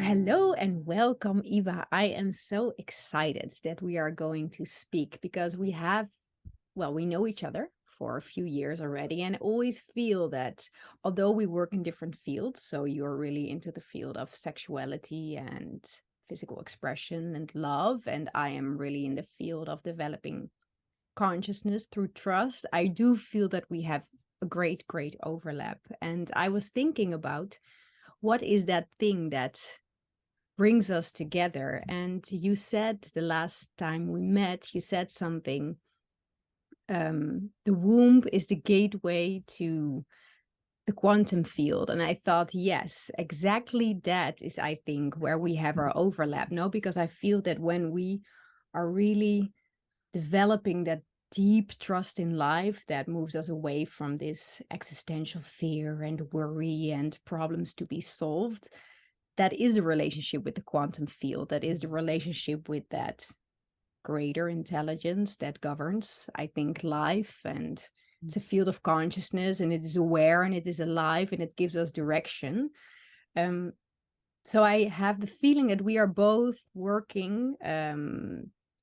Hello and welcome, Iva. I am so excited that we are going to speak because we know each other for a few years already, and I always feel that although we work in different fields, so you're really into the field of sexuality and physical expression and love, and I am really in the field of developing consciousness through trust, I do feel that we have a great overlap. And I was thinking about what is that thing that brings us together. And you said the last time we met, you said something. The womb is the gateway to the quantum field. And I thought, yes, exactly that is, I think, where we have our overlap. No, because I feel that when we are really developing that deep trust in life that moves us away from this existential fear and worry and problems to be solved, that is a relationship with the quantum field. That is the relationship with that greater intelligence that governs, I think, life. And it's a field of consciousness, and it is aware, and it is alive, and it gives us direction. So I have the feeling that we are both working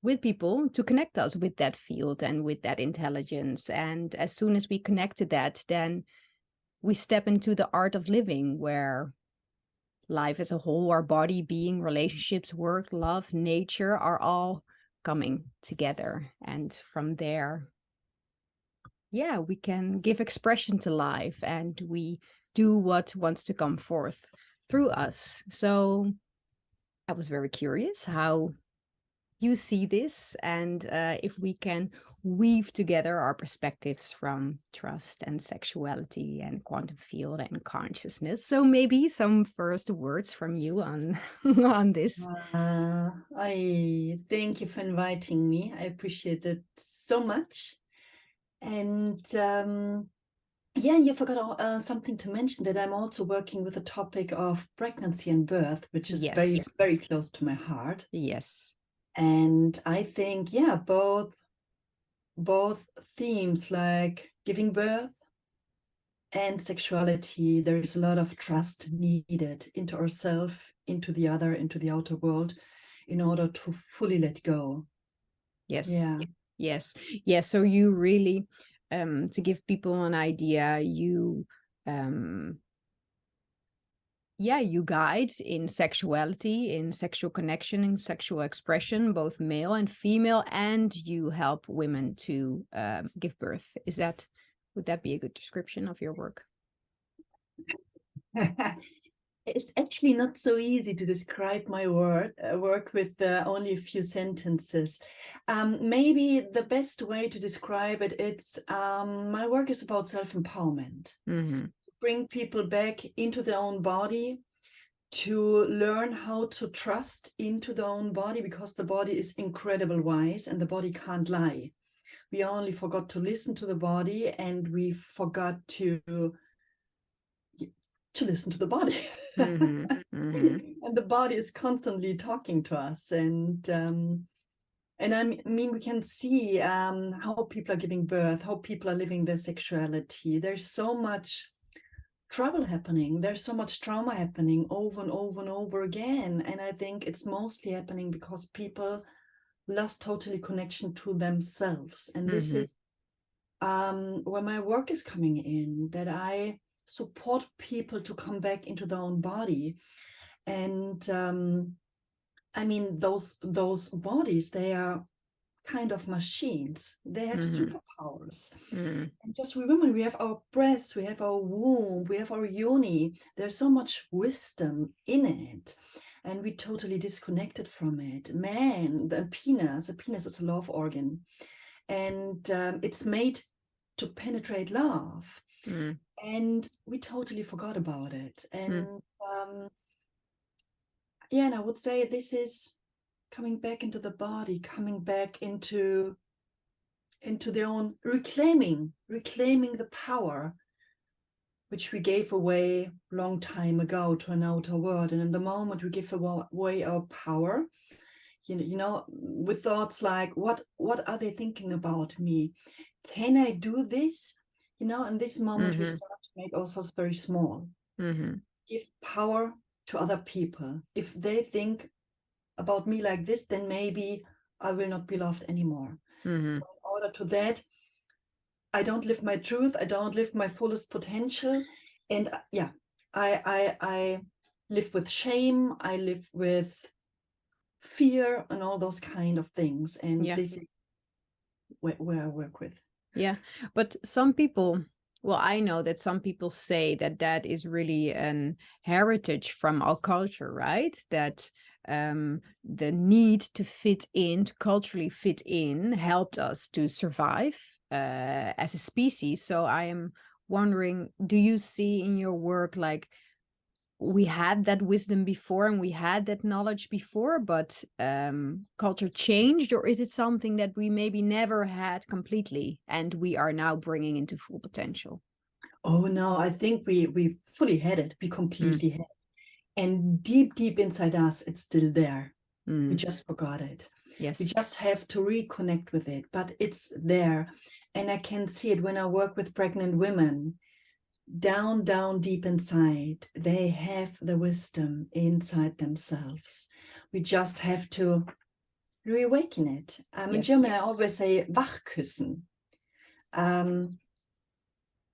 with people to connect us with that field and with that intelligence. And as soon as we connect to that, then we step into the art of living, where life as a whole, our body, being, relationships, work, love, nature are all coming together. And from there, we can give expression to life, and we do what wants to come forth through us. So I was very curious how you see this, and if we can weave together our perspectives from trust and sexuality and quantum field and consciousness. So maybe some first words from you on on this. I thank you for inviting me. I appreciate it so much. And you forgot something to mention, that I'm also working with the topic of pregnancy and birth, which is very close to my heart. Yes. And I think, both themes, like giving birth and sexuality, there is a lot of trust needed into ourselves, into the other, into the outer world, in order to fully let go. Yes. Yeah. Yes. So you really, to give people an idea, you you guide in sexuality, in sexual connection, in sexual expression, both male and female, and you help women to give birth. Would that be a good description of your work? It's actually not so easy to describe my work with only a few sentences. Maybe the best way to describe it, it's my work is about self-empowerment. Mm-hmm. Bring people back into their own body, to learn how to trust into their own body, because the body is incredibly wise and the body can't lie. We only forgot to listen to the body, and we forgot to listen to the body. Mm-hmm. Mm-hmm. And the body is constantly talking to us. And I mean, we can see how people are giving birth, how people are living their sexuality. There's so much trouble happening. There's so much trauma happening over and over and over again. And I think it's mostly happening because people lost totally connection to themselves. And this is where my work is coming in, that I support people to come back into their own body. And I mean, those bodies, they are kind of machines. They have superpowers. And just remember, we have our breasts, we have our womb, we have our yoni. There's so much wisdom in it, and we totally disconnected from it. Man, the penis is a love organ, and it's made to penetrate love. And we totally forgot about it. And and I would say this is coming back into the body, coming back into their own, reclaiming the power which we gave away long time ago to an outer world. And in the moment we give away our power, with thoughts like, what are they thinking about me? Can I do this? In this moment we start to make ourselves very small. Give power to other people. If they think about me like this, then maybe I will not be loved anymore. Mm-hmm. So in order to that, I don't live my truth, I don't live my fullest potential. And yeah, I live with shame, I live with fear and all those kind of things. And this is where I work with. Yeah, but some people, well, I know that some people say that that is really an heritage from our culture, right? That the need to fit in, to culturally fit in, helped us to survive as a species. So I am wondering, do you see in your work like we had that wisdom before and we had that knowledge before, but culture changed, or is it something that we maybe never had completely and we are now bringing into full potential? Oh no, I think we fully had it, we completely had it. And deep inside us, it's still there. We just forgot it. Yes. We just have to reconnect with it, but it's there. And I can see it when I work with pregnant women. Down deep inside, they have the wisdom inside themselves. We just have to reawaken it. In German, I always say wachküssen.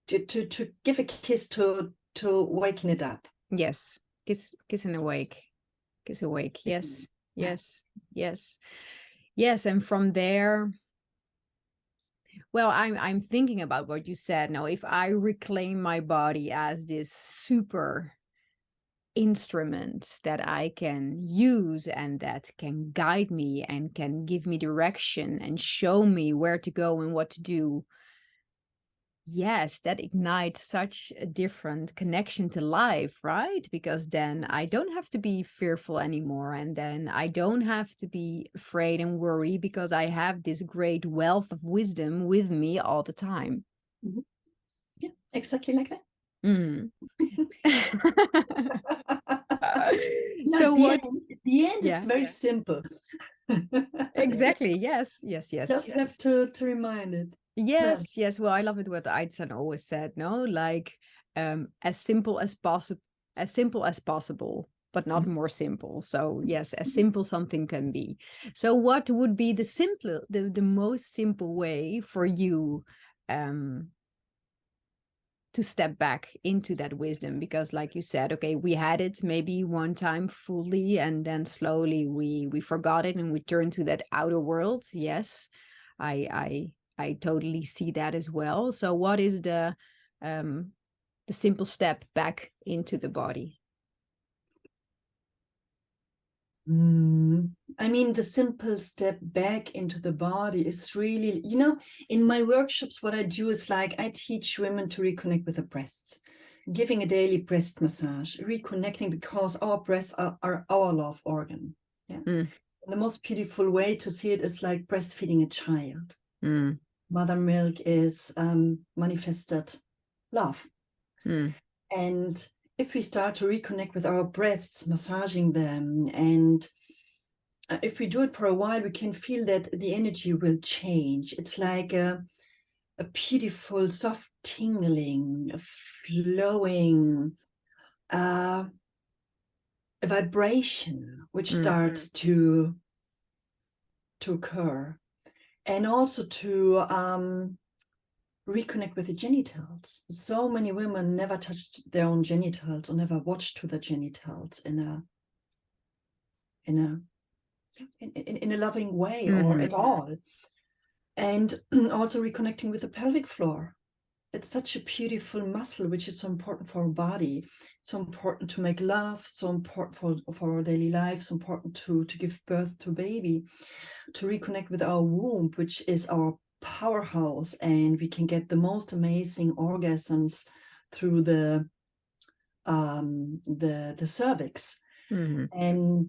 To give a kiss to waken it up. Yes. Kiss and awake. Kiss awake. Yes. Yes. Yes. Yes. And from there, well, I'm thinking about what you said. Now, if I reclaim my body as this super instrument that I can use and that can guide me and can give me direction and show me where to go and what to do, yes, that ignites such a different connection to life, right? Because then I don't have to be fearful anymore. And then I don't have to be afraid and worry because I have this great wealth of wisdom with me all the time. Mm-hmm. Yeah, exactly like that. Mm. So what? At the end, it's very simple. Exactly. Yes. Just have to remind it. Yes. Well, I love it what Einstein always said, no? Like as simple as possible, but not more simple. So yes, as simple something can be. So what would be the most simple way for you to step back into that wisdom? Because like you said, okay, we had it maybe one time fully and then slowly we forgot it and we turned to that outer world. Yes, I totally see that as well. So what is the simple step back into the body? I mean, the simple step back into the body is really, in my workshops, what I do is like I teach women to reconnect with the breasts, giving a daily breast massage, reconnecting, because our breasts are our love organ. Yeah. The most beautiful way to see it is like breastfeeding a child. Mother milk is manifested love. And if we start to reconnect with our breasts, massaging them, and if we do it for a while, we can feel that the energy will change. It's like a beautiful, soft tingling, a flowing, a vibration which starts to occur, and also to reconnect with the genitals. So many women never touched their own genitals or never watched to the genitals in a loving way or at all. And also reconnecting with the pelvic floor. It's such a beautiful muscle, which is so important for our body. So important to make love, so important for our daily life, so important to give birth to a baby, to reconnect with our womb, which is our powerhouse, and we can get the most amazing orgasms through the cervix. And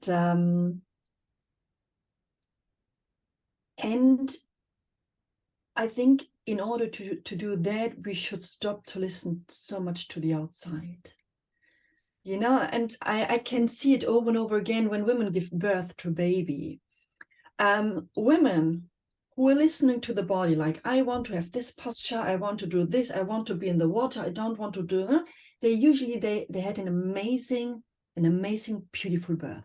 I think in order to do that, we should stop to listen so much to the outside. And I can see it over and over again when women give birth to a baby. Women who are listening to the body, like, I want to have this posture, I want to do this, I want to be in the water, I don't want to do, they usually, they had an amazing an amazing, beautiful birth.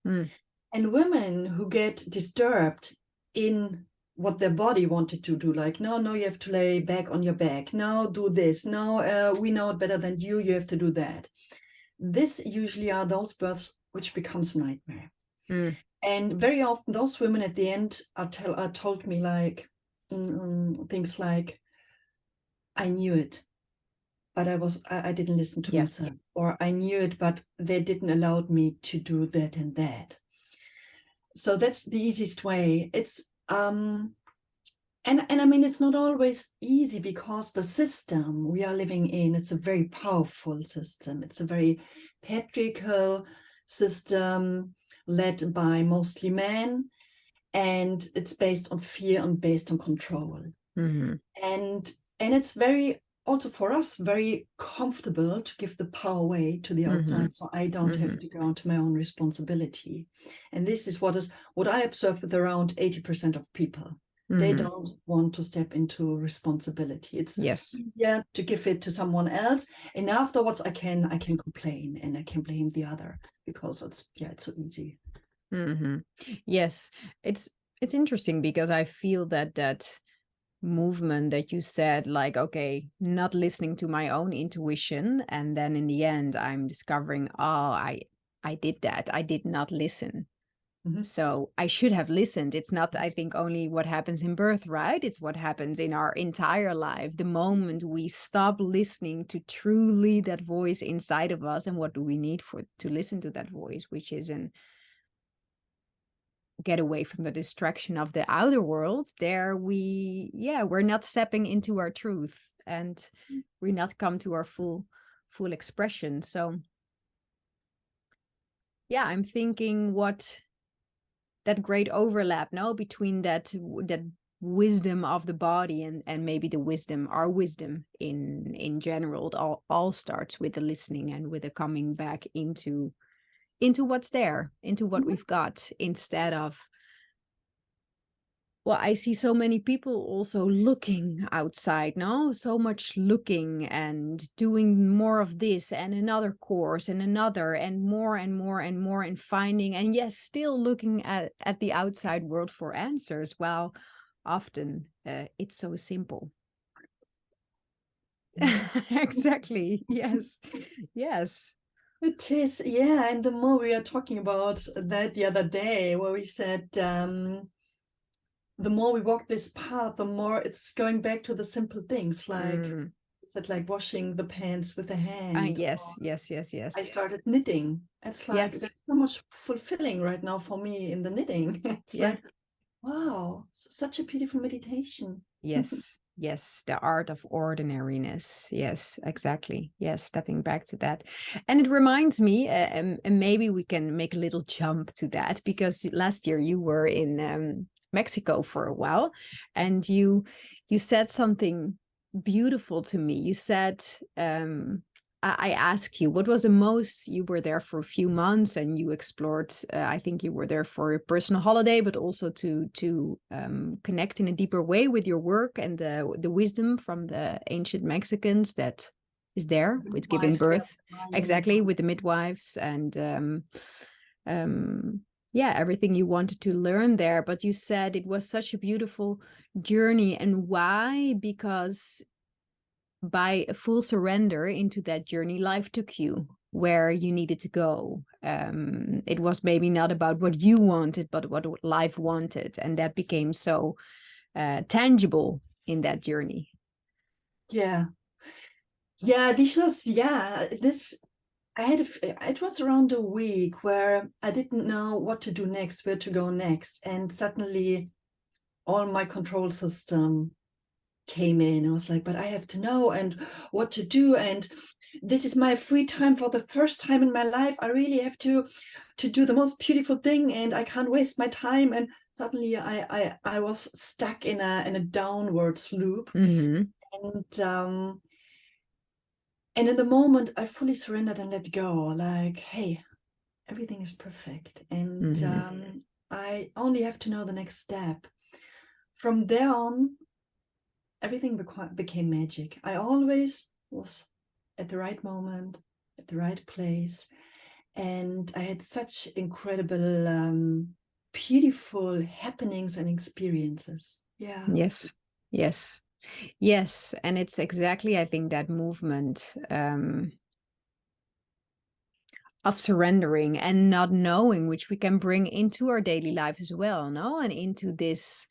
Mm. And women who get disturbed in what their body wanted to do, like, no, you have to lay back on your back. No, do this. No, we know it better than you. You have to do that. This usually are those births which becomes a nightmare. Mm. And very often those women at the end are told me like things like, I knew it, but I didn't listen to myself, or I knew it, but they didn't allow me to do that and that. So that's the easiest way. It's and I mean, it's not always easy, because the system we are living in, it's a very powerful system. It's a very patriarchal system led by mostly men, and it's based on fear and based on control. Mm-hmm. And it's very, also for us, very comfortable to give the power away to the outside, so I don't have to go into my own responsibility. And this is what I observe with around 80% of people. They don't want to step into responsibility. It's easier to give it to someone else, and afterwards I can complain and I can blame the other, because it's so easy. Yes, it's interesting, because I feel that movement that you said, like, okay, not listening to my own intuition, and then in the end I'm discovering, I did that, I did not listen. So I should have listened. It's not, I think, only what happens in birth, right? It's what happens in our entire life. The moment we stop listening to truly that voice inside of us, and what do we need to listen to that voice, which is an get away from the distraction of the outer world, there we're not stepping into our truth, and we not come to our full expression. So I'm thinking what that great overlap between that wisdom of the body and maybe our wisdom in general. It all starts with the listening and with the coming back into what's there, into what we've got, instead of, well, I see so many people also looking outside, so much looking and doing more of this and another course and another and more and more and more, and finding, and yes, still looking at the outside world for answers, while often it's so simple. Exactly. Yes. It is, and the more we are talking about that the other day, where we said the more we walk this path, the more it's going back to the simple things, like like washing the pans with the hand. Yes. I started knitting. It's like there's so much fulfilling right now for me in the knitting. It's like, wow, such a beautiful meditation. Yes, the art of ordinariness. Yes, exactly. Yes, stepping back to that. And it reminds me, and maybe we can make a little jump to that, because last year you were in Mexico for a while, and you said something beautiful to me. You said, I asked you, what was the most, you were there for a few months and you explored, I think you were there for a personal holiday, but also to connect in a deeper way with your work and the wisdom from the ancient Mexicans that is there with giving birth. Exactly, with the midwives and everything you wanted to learn there. But you said it was such a beautiful journey. And why? Because by a full surrender into that journey, life took you where you needed to go. It was maybe not about what you wanted, but what life wanted. And that became so tangible in that journey. It was around a week where I didn't know what to do next, where to go next. And suddenly all my control system came in. I was like, but I have to know and what to do. And this is my free time for the first time in my life. I really have to do the most beautiful thing, and I can't waste my time. And suddenly I was stuck in a downwards loop. And in the moment, I fully surrendered and let go. Like, hey, everything is perfect. And I only have to know the next step. From there on, everything became magic. I always was at the right moment, at the right place. And I had such incredible, beautiful happenings and experiences. Yeah. Yes. Yes. Yes. And it's exactly, I think, that movement of surrendering and not knowing, which we can bring into our daily lives as well, no? And into this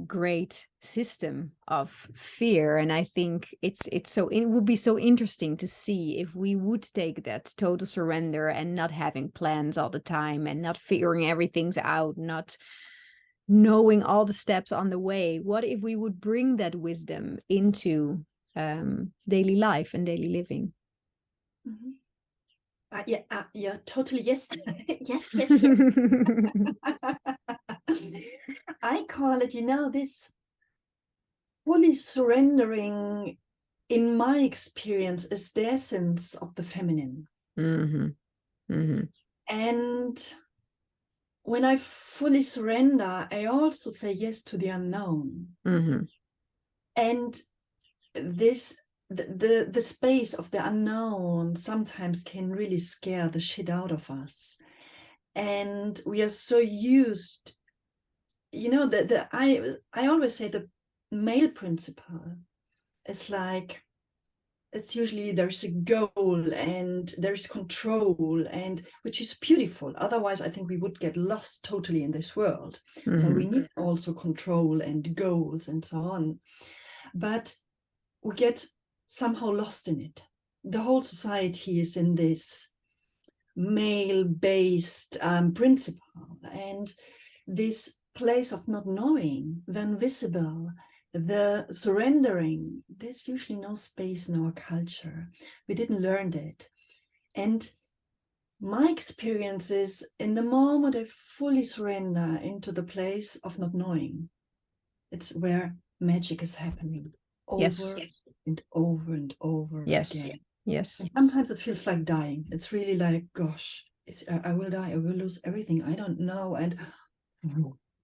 great system of fear. And I think it would be so interesting to see if we would take that total surrender and not having plans all the time and not figuring everything's out, not knowing all the steps on the way. What if we would bring that wisdom into daily life and daily living? Mm-hmm. Yeah, totally. Yes. Yes, yes, yes. I call it, this fully surrendering, in my experience, is the essence of the feminine. Mm-hmm. Mm-hmm. And when I fully surrender, I also say yes to the unknown. Mm-hmm. And the space of the unknown sometimes can really scare the shit out of us. And we are so used, I always say the male principle is like, it's usually there's a goal and there's control, and which is beautiful. Otherwise, I think we would get lost totally in this world. Mm-hmm. So we need also control and goals and so on. But we get somehow lost in it. The whole society is in this male-based principle, and this place of not knowing, the invisible, the surrendering, there's usually no space in our culture. We didn't learn that. And my experience is, in the moment I fully surrender into the place of not knowing, it's where magic is happening over and over and over again. Yes. And sometimes it feels like dying. It's really like, gosh, I will die. I will lose everything. I don't know. And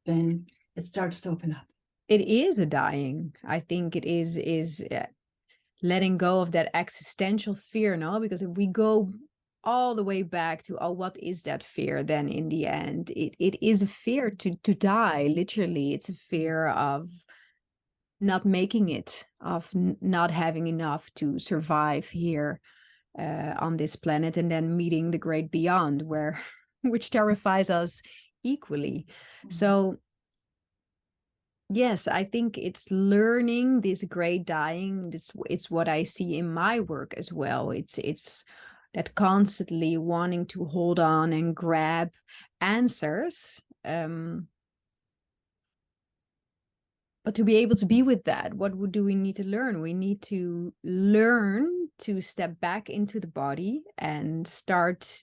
then it starts to open up. It is a dying. I think it is letting go of that existential fear, no? Because if we go all the way back to, oh, what is that fear? Then in the end, it is a fear to die. Literally, it's a fear of not making it, of not having enough to survive here on this planet, and then meeting the great beyond, where which terrifies us equally. Mm-hmm. So yes, I think it's learning this great dying. It's what I see in my work as well. It's that constantly wanting to hold on and grab answers. But to be able to be with that, do we need to learn? We need to learn to step back into the body and start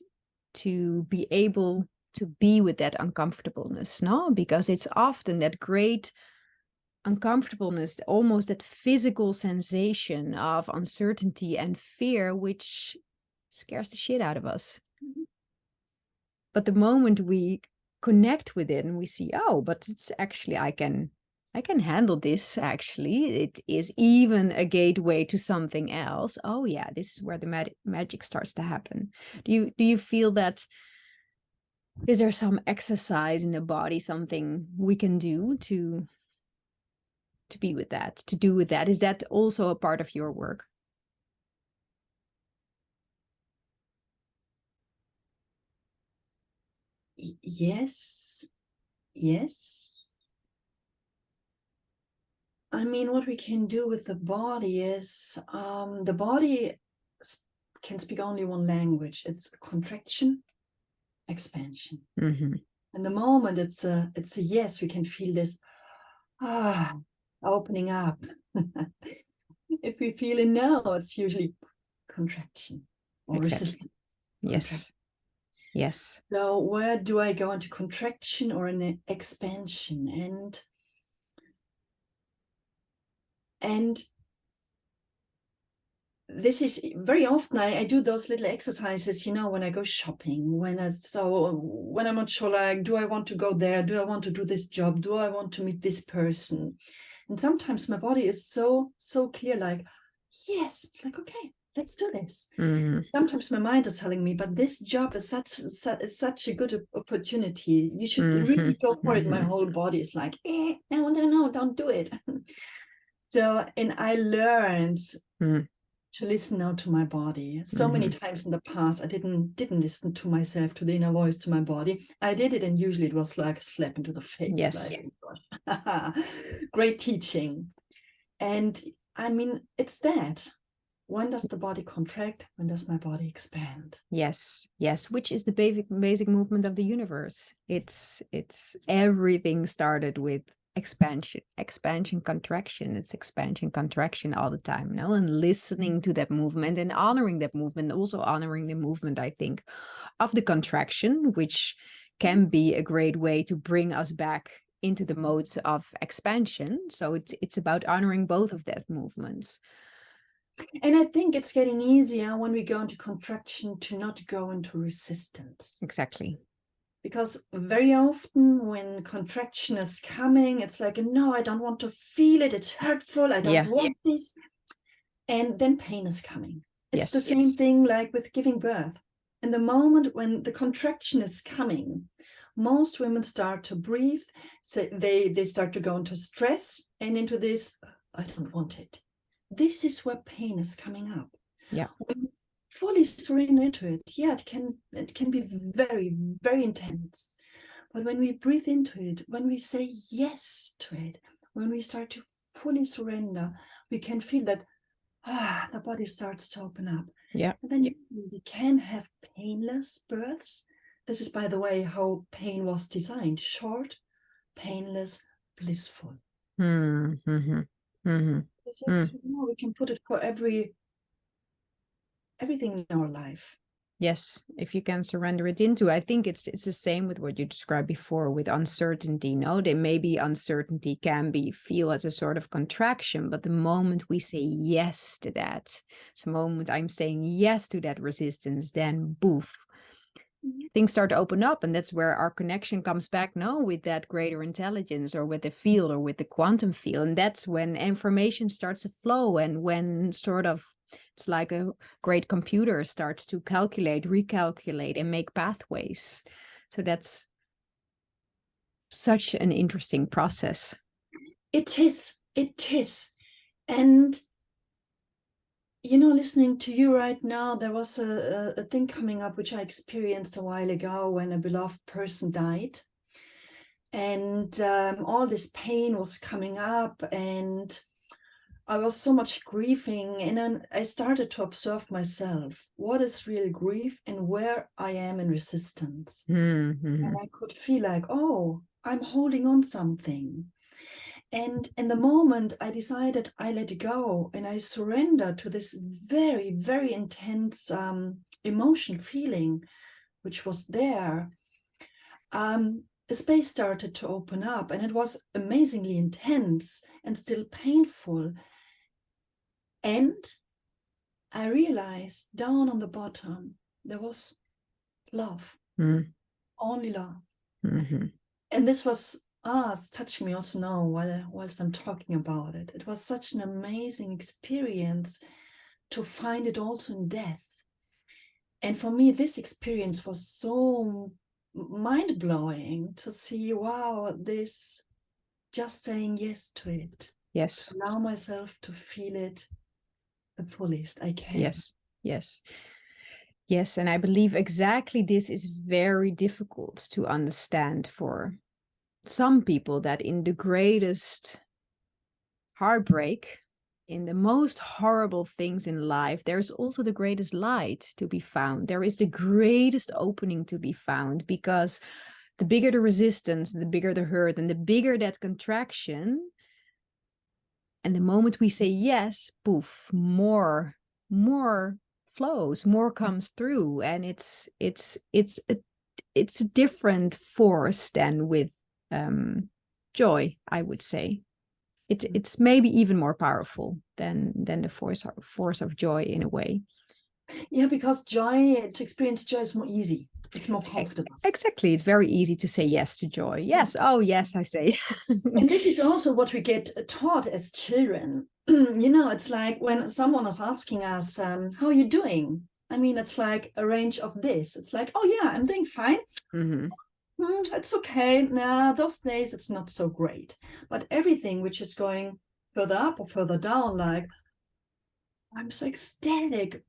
to be able to be with that uncomfortableness, no? Because it's often that great uncomfortableness, almost that physical sensation of uncertainty and fear, which scares the shit out of us. Mm-hmm. But the moment we connect with it and we see, oh, but it's actually, I can handle this. Actually, it is even a gateway to something else. Oh yeah, this is where the magic starts to happen. Do you feel that? Is there some exercise in the body, something we can do to be with that, to do with that? Is that also a part of your work? Yes. I mean, what we can do with the body is, the body can speak only one language. It's contraction, expansion. Mm-hmm. And the moment it's a yes, we can feel this opening up. If we feel a no, it's usually contraction or resistance. Yes. Yes. So where do I go into contraction or an expansion? And this is very often I do those little exercises, when I go shopping, when I'm not sure, like, do I want to go there? Do I want to do this job? Do I want to meet this person? And sometimes my body is so clear, like, yes, it's like, okay, let's do this. Mm-hmm. Sometimes my mind is telling me, but this job is such a good opportunity. You should really go for it. My whole body is like, no, don't do it. So, and I learned to listen now to my body. So many times in the past, I didn't listen to myself, to the inner voice, to my body. I did it, and usually it was like a slap into the face. Yes. Like, great teaching. And I mean, it's that. When does the body contract? When does my body expand? Yes, which is the basic movement of the universe. It's everything started with expansion, contraction. It's expansion, contraction all the time, no? And listening to that movement and honoring that movement, also honoring the movement, I think, of the contraction, which can be a great way to bring us back into the modes of expansion. So it's about honoring both of that movements. And I think it's getting easier when we go into contraction to not go into resistance. Exactly. Because very often when contraction is coming, it's like, no, I don't want to feel it. It's hurtful. I don't want this. And then pain is coming. It's the same thing like with giving birth. In the moment when the contraction is coming, most women start to breathe. So they start to go into stress and into this, I don't want it. This is where pain is coming up. Yeah. When we fully surrender into it, it can be very, very intense. But when we breathe into it, when we say yes to it, when we start to fully surrender, we can feel that the body starts to open up. Yeah. And then you can have painless births. This is, by the way, how pain was designed: short, painless, blissful. Mm-hmm. Mm-hmm. This is, we can put it for everything in our life. Yes, if you can surrender it into, I think it's the same with what you described before with uncertainty. No, there maybe uncertainty can be feel as a sort of contraction, but the moment we say yes to that, the moment I'm saying yes to that resistance, then boof, things start to open up, and that's where our connection comes back, no, with that greater intelligence or with the field or with the quantum field. And that's when information starts to flow, and when sort of it's like a great computer starts to calculate, recalculate, and make pathways. So that's such an interesting process. It is. And listening to you right now, there was a thing coming up which I experienced a while ago when a beloved person died. And all this pain was coming up, and I was so much grieving. And then I started to observe myself. What is real grief and where I am in resistance? Mm-hmm. And I could feel like, oh, I'm holding on something. And in the moment I decided I let go and I surrendered to this very, very intense emotion feeling, which was there. A space started to open up, and it was amazingly intense and still painful. And I realized down on the bottom, there was love, only love. Mm-hmm. And this was, it's touching me also now whilst I'm talking about it. It was such an amazing experience to find it also in death. And for me, this experience was so mind-blowing to see, wow, this, just saying yes to it. Yes. Allow myself to feel it the fullest I can. Yes. And I believe exactly this is very difficult to understand for some people, that in the greatest heartbreak, in the most horrible things in life, there's also the greatest light to be found. There is the greatest opening to be found, because the bigger the resistance, the bigger the hurt, and the bigger that contraction. And the moment we say yes, poof, more flows, more comes through, and it's a different force than with joy, I would say. It's maybe even more powerful than the force of joy in a way. Yeah, because to experience joy is more easy. It's more comfortable. Exactly. It's very easy to say yes to joy. Yes. Oh, yes, I say. And this is also what we get taught as children. you know, it's like when someone is asking us, how are you doing? I mean, it's like a range of this. It's like, oh yeah, I'm doing fine. It's okay. Nah, those days it's not so great. But everything which is going further up or further down, like, I'm so ecstatic.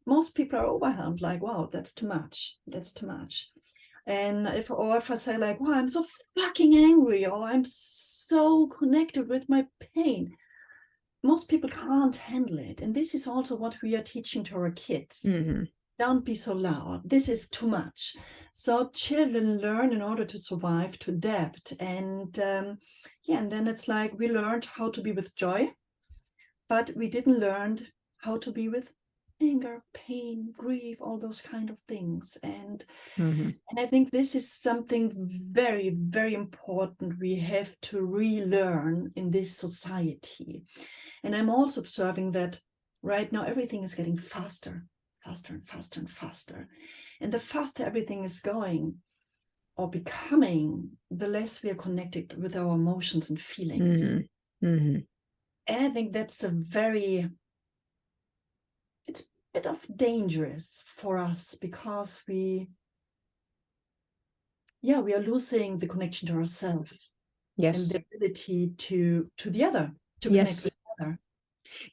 Most people are overwhelmed, like, wow, that's too much. That's too much. And if I say like, wow, I'm so fucking angry, or I'm so connected with my pain, most people can't handle it. And this is also what we are teaching to our kids. Don't be so loud. This is too much. So children learn in order to survive, to adapt. And yeah, and then it's like we learned how to be with joy, but we didn't learn how to be with anger, pain, grief, all those kind of things. And I think this is something very, very important we have to relearn in this society. And I'm also observing that right now everything is getting faster and faster and faster. And the faster everything is going or becoming, the less we are connected with our emotions and feelings. And I think that's it's a bit of dangerous for us, because we are losing the connection to ourselves. Yes. And the ability to the other, to connect with the other.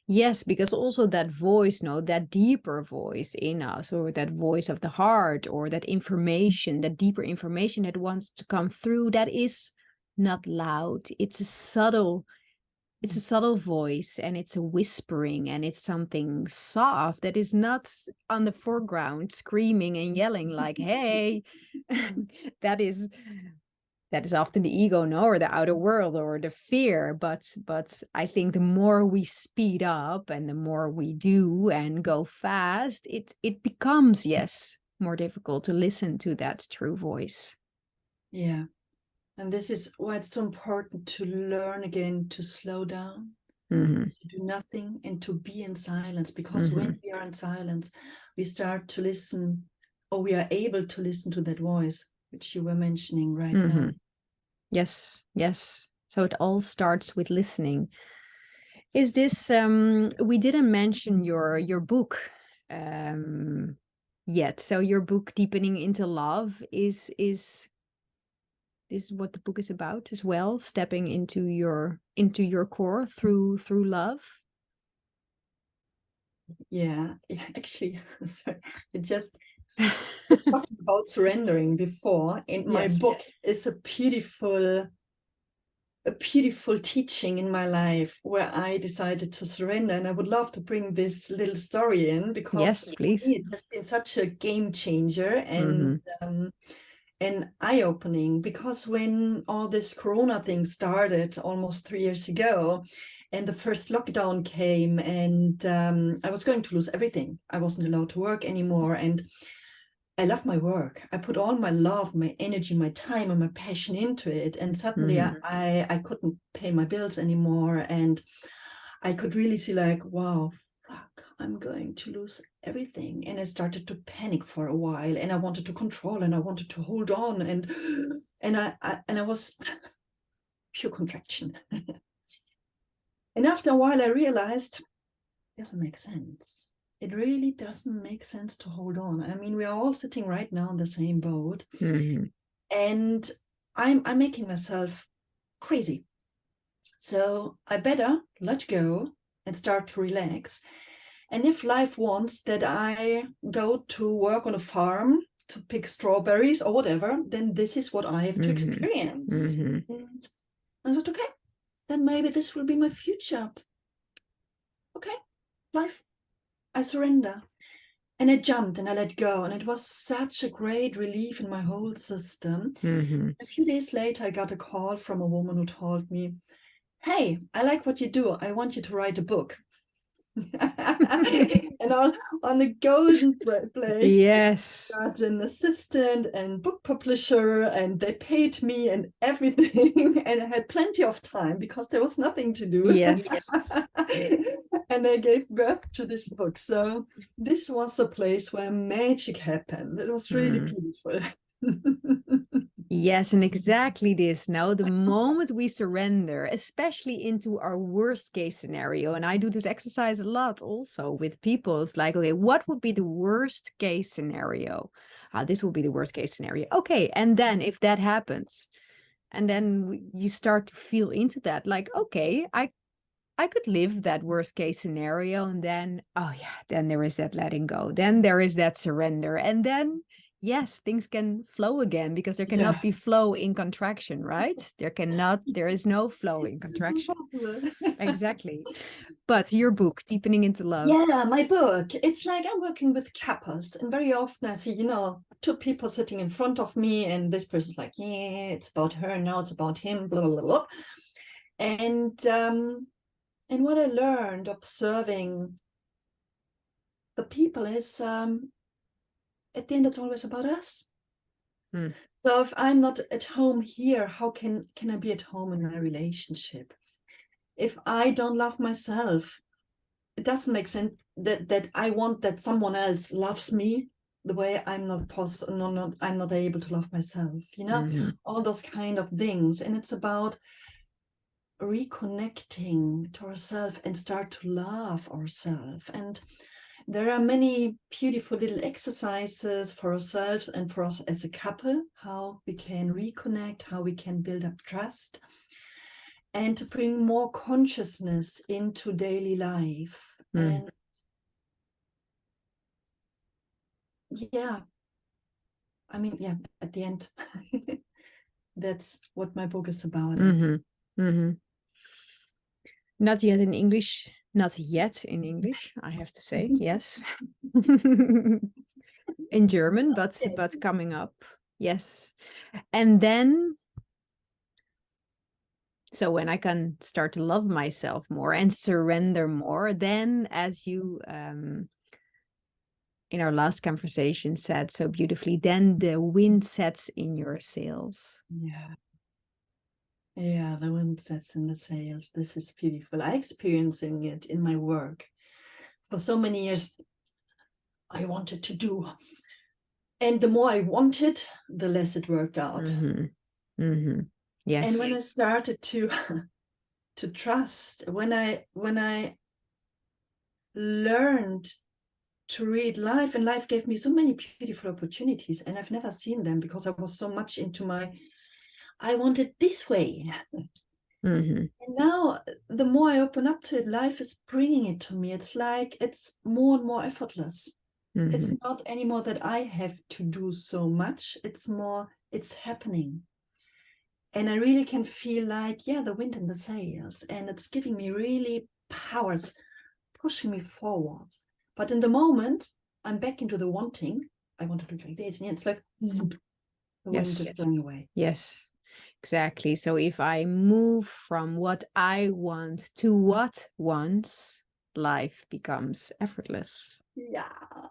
Yes, because also that voice, that deeper voice in us, or that voice of the heart, or that information, that deeper information that wants to come through, that is not loud. It's a subtle voice, and it's a whispering, and it's something soft that is not on the foreground screaming and yelling like, hey, that is often the ego, or the outer world, or the fear. But I think the more we speed up and the more we do and go fast, it becomes, yes, more difficult to listen to that true voice. Yeah. And this is why it's so important to learn again to slow down, to do nothing, and to be in silence. Because when we are in silence, we start to listen, or we are able to listen to that voice, which you were mentioning right now. Yes. So it all starts with listening. Is this, we didn't mention your book yet. So your book, Deepening into Love, is what the book is about as well, stepping into your core through love. Yeah, actually, sorry, it just we talked about surrendering before, and my book is a beautiful teaching in my life where I decided to surrender. And I would love to bring this little story in, because please. it has been such a game changer and eye-opening. Because when all this Corona thing started almost 3 years ago, and the first lockdown came, and I was going to lose everything. I wasn't allowed to work anymore, and I love my work. I put all my love, my energy, my time, and my passion into it. And suddenly I couldn't pay my bills anymore. And I could really see like, wow, fuck, I'm going to lose everything. And I started to panic for a while, and I wanted to control, and I wanted to hold on. And I was pure contraction. And after a while, I realized it doesn't make sense. It really doesn't make sense to hold on. I mean, we are all sitting right now in the same boat, and I'm making myself crazy. So I better let go and start to relax. And if life wants that I go to work on a farm to pick strawberries or whatever, then this is what I have to experience. And I thought, okay, then maybe this will be my future. Okay, life. I surrender. And I jumped and I let go. And it was such a great relief in my whole system. A few days later, I got a call from a woman who told me, hey, I like what you do. I want you to write a book. And on the golden plate, yes, got an assistant and book publisher, and they paid me and everything. And I had plenty of time because there was nothing to do. Yes. And I gave birth to this book. So this was a place where magic happened. It was really beautiful. Yes, and exactly this. Now, the moment we surrender, especially into our worst case scenario, and I do this exercise a lot also with people, it's like, okay, what would be the worst case scenario? This will be the worst case scenario. Okay, and then if that happens, and then you start to feel into that, like, okay, I could live that worst case scenario, and then, oh yeah, then there is that letting go. Then there is that surrender. And then, yes, things can flow again, because there cannot Yeah, be flow in contraction, right? There is no flow in it's contraction. impossible. Exactly. But your book, Deepening into Love. Yeah, my book. It's like I'm working with couples, and very often I see, two people sitting in front of me, and this person's like, yeah, it's about her, now it's about him, blah blah blah. And what I learned observing the people is, at the end, it's always about us. Mm. So if I'm not at home here, how can I be at home in my relationship? If I don't love myself, it doesn't make sense that I want that someone else loves me the way I'm not able to love myself, all those kind of things. And it's about reconnecting to ourselves and start to love ourselves. And there are many beautiful little exercises for ourselves and for us as a couple, how we can reconnect, how we can build up trust, and to bring more consciousness into daily life. And yeah, I mean, yeah, at the end, that's what my book is about. Not yet in English. Not yet in English, I have to say. Yes. In German, but coming up. Yes. And then, so when I can start to love myself more and surrender more, then, as you in our last conversation said so beautifully, then the wind sets in your sails. Yeah, the wind sets in the sails. This is beautiful. I'm experiencing it in my work. For so many years, I wanted to do. And the more I wanted, the less it worked out. Yes. And when I started to trust, when I learned to read life, and life gave me so many beautiful opportunities, and I've never seen them because I was so much into I want it this way. And now the more I open up to it, life is bringing it to me. It's like it's more and more effortless. It's not anymore that I have to do so much. It's more, it's happening. And I really can feel like, yeah, the wind in the sails, and it's giving me really powers, pushing me forwards. But in the moment, I'm back into the wanting. I want to look like this. And it's like, the wind is going away. Yes, exactly. So if I move from what I want to what wants, life becomes effortless. Yeah.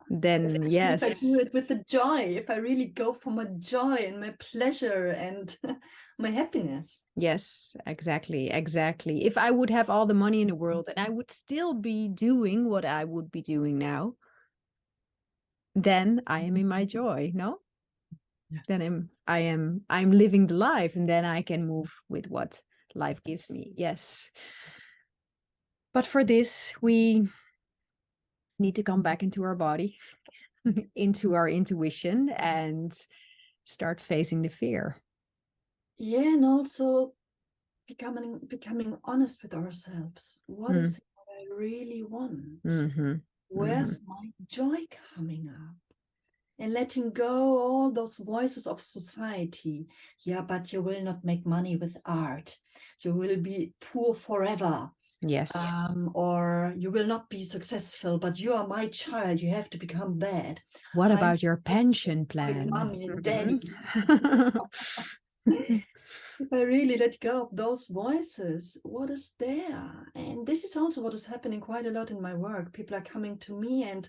Then, yes. If I do it with the joy, if I really go for my joy and my pleasure and my happiness. Yes, exactly. Exactly. If I would have all the money in the world and I would still be doing what I would be doing now, then I am in my joy, no? Yeah. Then I'm living the life, and then I can move with what life gives me. Yes. But for this, we need to come back into our body, into our intuition, and start facing the fear. Yeah, and also becoming honest with ourselves. What is it that I really want? Where's my joy coming up? And letting go all those voices of society. Yeah, but you will not make money with art. You will be poor forever. Yes. Or you will not be successful, but you are my child. You have to become that. What about your pension plan? Mommy and daddy. If I really let go of those voices, what is there? And this is also what is happening quite a lot in my work. People are coming to me and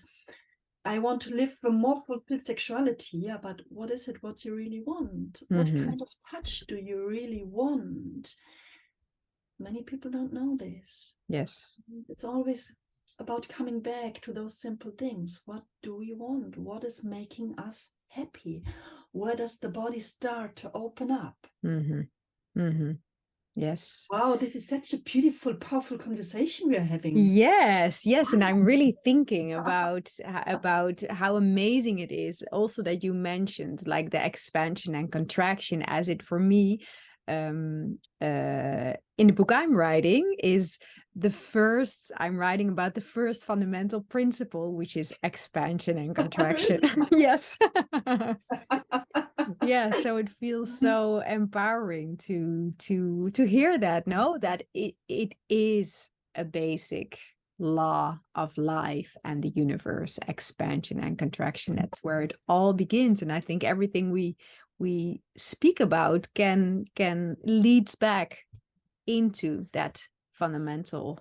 I want to live a more fulfilled sexuality. Yeah, but what is it what you really want? What kind of touch do you really want? Many people don't know this. Yes. It's always about coming back to those simple things. What do we want? What is making us happy? where does the body start to open up? Mm-hmm. Mm-hmm. Yes. Wow, this is such a beautiful, powerful conversation we are having. Yes, yes, and I'm really thinking about how amazing it is. Also, that you mentioned like the expansion and contraction, as it for me, in the book I'm writing, is I'm writing about the first fundamental principle, which is expansion and contraction. Yes. Yeah, so it feels so empowering to hear that, no, that it is a basic law of life and the universe, expansion and contraction. That's where it all begins. And I think everything we speak about can leads back into that fundamental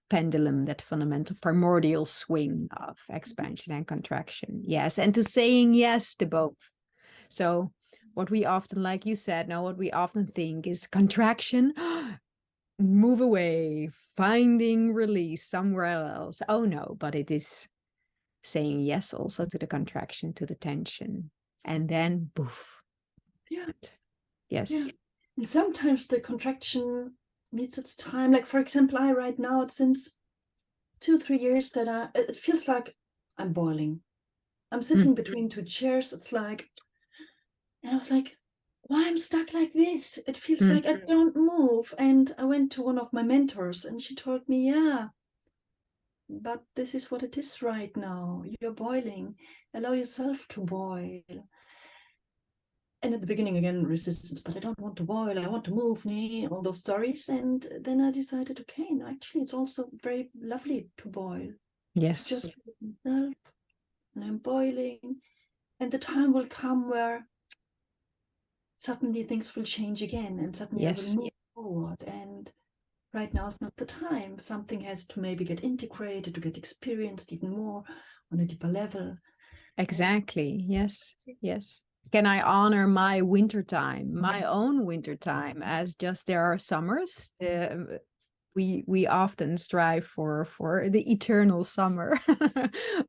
pendulum, that fundamental primordial swing of expansion and contraction. Yes, and to saying yes to both. So what we often, like you said, now what we often think is contraction, move away, finding release somewhere else. Oh no, but it is saying yes also to the contraction, to the tension, and then poof. Yeah. Yes. Yeah. And sometimes the contraction needs its time. Like, for example, I right now, it's since 2-3 years that it feels like I'm boiling. I'm sitting between two chairs. It's like, and I was like, why I'm stuck like this? It feels like I don't move. And I went to one of my mentors and she told me, yeah, but this is what it is right now. You're boiling. Allow yourself to boil. And at the beginning, again, resistance, but I don't want to boil. I want to move, all those stories. And then I decided, okay, no, actually, it's also very lovely to boil. Yes. Just with myself, and I'm boiling. And the time will come where suddenly things will change again, and suddenly I will move forward. And right now is not the time. Something has to maybe get integrated, to get experienced even more on a deeper level. Exactly. Yes. Yes. Can I honor my winter time, my own winter time, as just there are summers? We often strive for the eternal summer,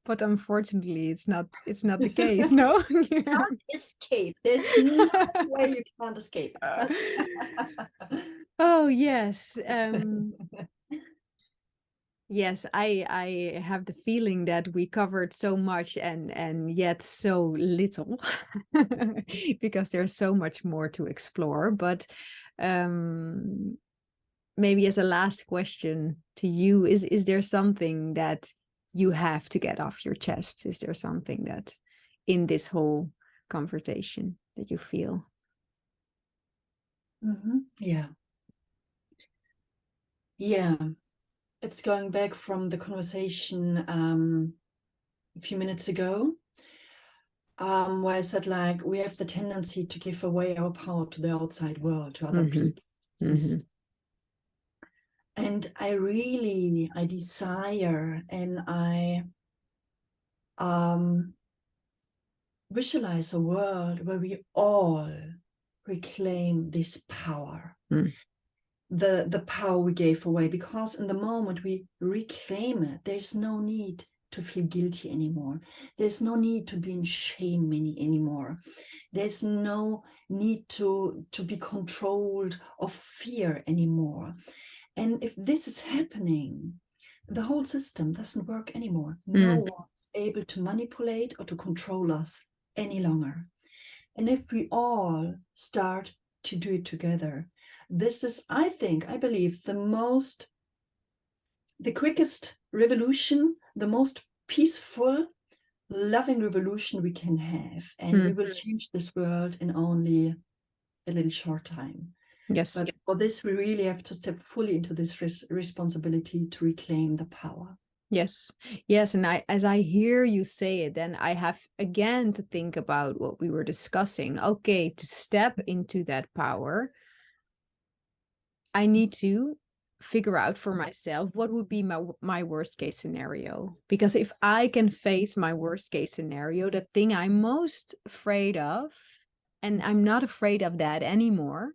but unfortunately, it's not the case. No, you can't escape. There's no way you can't escape. Oh yes. Yes, I have the feeling that we covered so much and yet so little because there's so much more to explore. But maybe as a last question to you, is there something that you have to get off your chest? Is there something that in this whole conversation that you feel? Yeah. Yeah. It's going back from the conversation a few minutes ago, where I said, like, we have the tendency to give away our power to the outside world, to other people. And I desire and I visualize a world where we all reclaim this power. The power we gave away, because in the moment we reclaim it, there's no need to feel guilty anymore. There's no need to be in shame anymore. There's no need to be controlled of fear anymore. And if this is happening, the whole system doesn't work anymore. No one's able to manipulate or to control us any longer. And if we all start to do it together, this is, I believe, the quickest revolution, the most peaceful, loving revolution we can have. And we will change this world in only a little short time. Yes. But for this, we really have to step fully into this responsibility to reclaim the power. Yes. Yes. And as I hear you say it, then I have again to think about what we were discussing. Okay, to step into that power, I need to figure out for myself what would be my worst case scenario. Because if I can face my worst case scenario, the thing I'm most afraid of, and I'm not afraid of that anymore,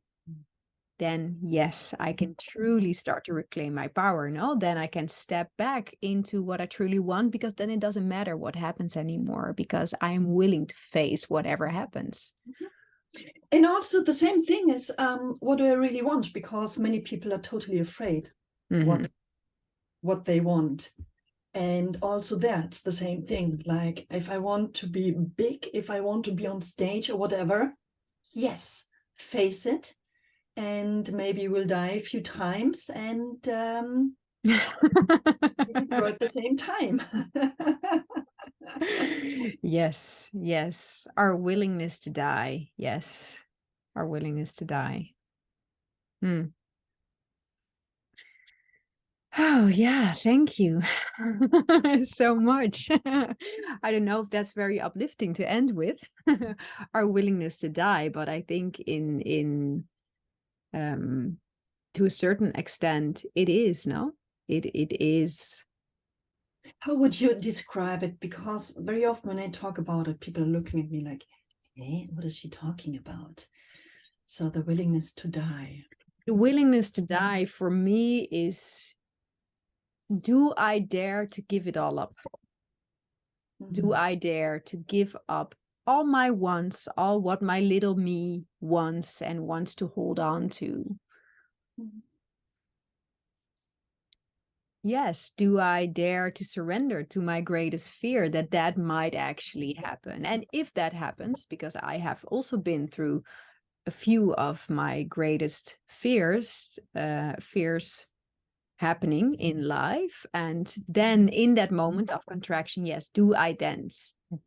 then yes, I can truly start to reclaim my power. No, then I can step back into what I truly want, because then it doesn't matter what happens anymore, because I am willing to face whatever happens. And also the same thing is, what do I really want? Because many people are totally afraid what they want. And also that's the same thing. Like, if I want to be big, if I want to be on stage or whatever, yes, face it. And maybe we'll die a few times and grow at the same time. Yes, yes. Our willingness to die. Yes. Our willingness to die. Oh, yeah. Thank you so much. I don't know if that's very uplifting to end with, our willingness to die, but I think to a certain extent it is, no? It is. How would you describe it? Because very often when I talk about it, people are looking at me like, hey, what is she talking about? So the willingness to die. The willingness to die for me is, do I dare to give it all up? Do I dare to give up all my wants, all what my little me wants and wants to hold on to? Yes, do I dare to surrender to my greatest fear that might actually happen? And if that happens, because I have also been through a few of my greatest fears happening in life, and then in that moment of contraction, yes, do I then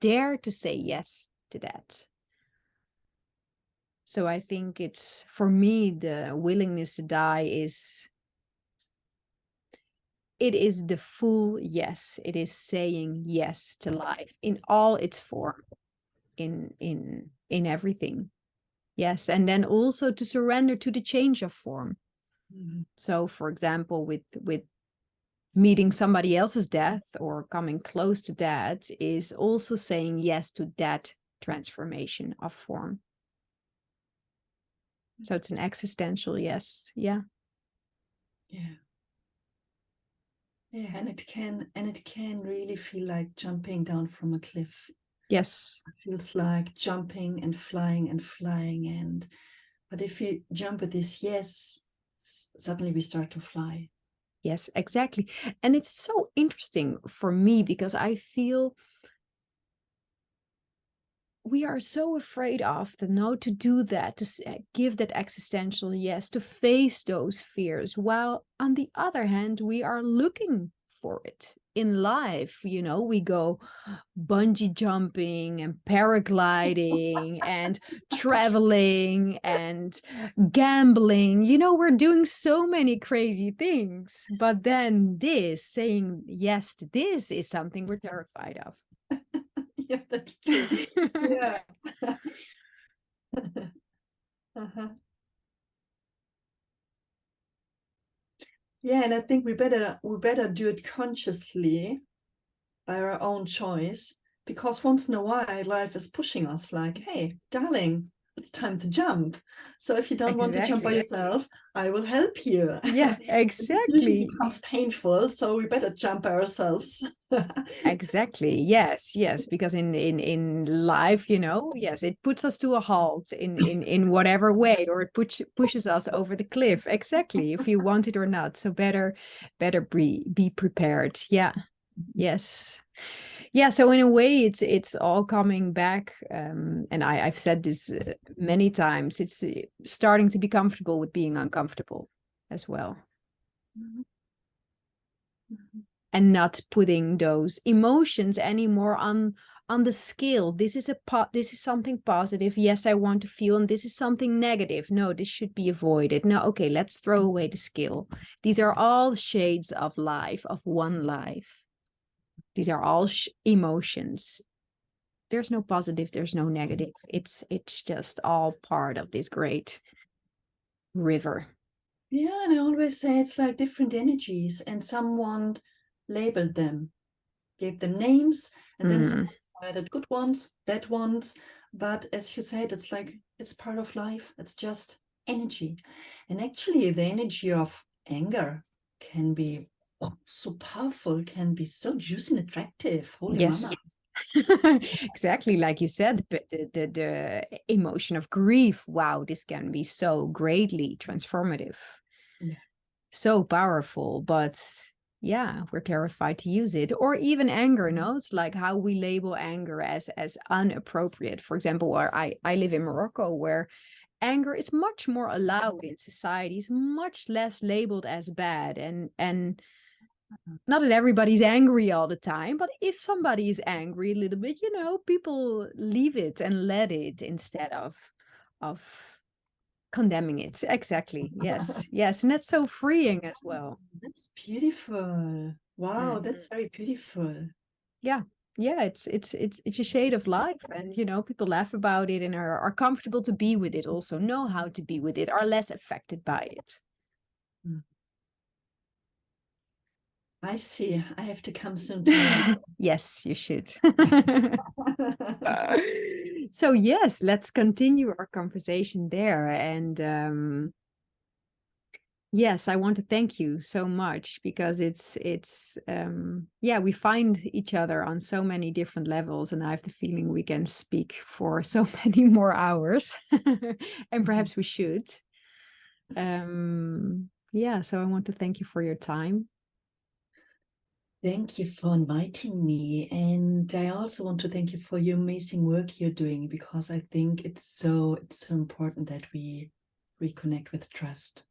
dare to say yes to that? So I think it's, for me, the willingness to die is, it is the full yes. It is saying yes to life in all its form, in everything. Yes, and then also to surrender to the change of form. So, for example, with meeting somebody else's death or coming close to that, is also saying yes to that transformation of form. So it's an existential yes. Yeah. Yeah. Yeah, and it can really feel like jumping down from a cliff. Yes. It feels like jumping and flying, and but if you jump with this yes, suddenly we start to fly. Yes, exactly. And it's so interesting for me, because I feel we are so afraid often, no, to do that, to give that existential yes, to face those fears, while on the other hand we are looking for it in life. You know, we go bungee jumping and paragliding and traveling and gambling. You know, we're doing so many crazy things, but then this, saying yes to this, is something we're terrified of. Yeah, that's true. Yeah. Yeah, and I think we better do it consciously by our own choice, because once in a while life is pushing us like, hey, darling, it's time to jump. So if you don't want to jump by yourself, I will help you. Yeah, It usually exactly. becomes painful, so we better jump by ourselves. Exactly. Yes, because in life, you know, yes, it puts us to a halt in whatever way, or it pushes us over the cliff. Exactly, if you want it or not. So better be prepared. Yeah. Yes. Yeah, so in a way it's all coming back, and I've said this many times. It's starting to be comfortable with being uncomfortable as well. And not putting those emotions anymore on the scale. This is this is something positive. Yes, I want to feel, and this is something negative. No, this should be avoided. No, okay, let's throw away the scale. These are all shades of life, of one life. These are all emotions. There's no positive, there's no negative. It's just all part of this great river. Yeah, and I always say it's like different energies, and someone labeled them, gave them names, and then someone decided good ones, bad ones. But as you said, it's like, it's part of life. It's just energy. And actually, the energy of anger can be so powerful, can be so juicy and attractive. Holy Yes. mama. Exactly like you said, but the emotion of grief, wow, this can be so greatly transformative, Yeah. so powerful, but yeah, we're terrified to use it. Or even anger, no? It's like how we label anger as inappropriate. For example, where I live in Morocco, where anger is much more allowed in society, it's much less labeled as bad. And not that everybody's angry all the time, but if somebody is angry a little bit, you know, people leave it and let it instead of condemning it. Exactly. Yes. Yes. And that's so freeing as well. That's beautiful. Wow, Mhm. that's very beautiful. Yeah. Yeah, it's a shade of life, and you know, people laugh about it and are comfortable to be with it, also know how to be with it, are less affected by it. Mm. I see. I have to come soon to Morocco. Yes, you should. So yes, let's continue our conversation there. And yes, I want to thank you so much, because it's yeah, we find each other on so many different levels, and I have the feeling we can speak for so many more hours. And perhaps we should. Yeah, so I want to thank you for your time. Thank you for inviting me. And I also want to thank you for your amazing work you're doing, because I think it's so important that we reconnect with trust.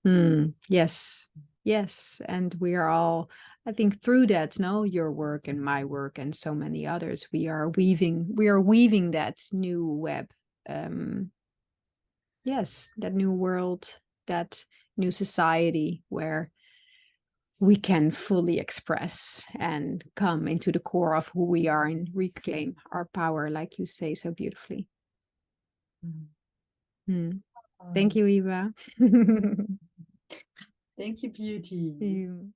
Yes, yes. And we are all, I think, through that, no, your work and my work and so many others, we are weaving that new web. Um, yes, that new world, that new society where we can fully express and come into the core of who we are and reclaim our power, like you say so beautifully. Mm. Hmm. Thank you, Eva. Thank you, beauty. You.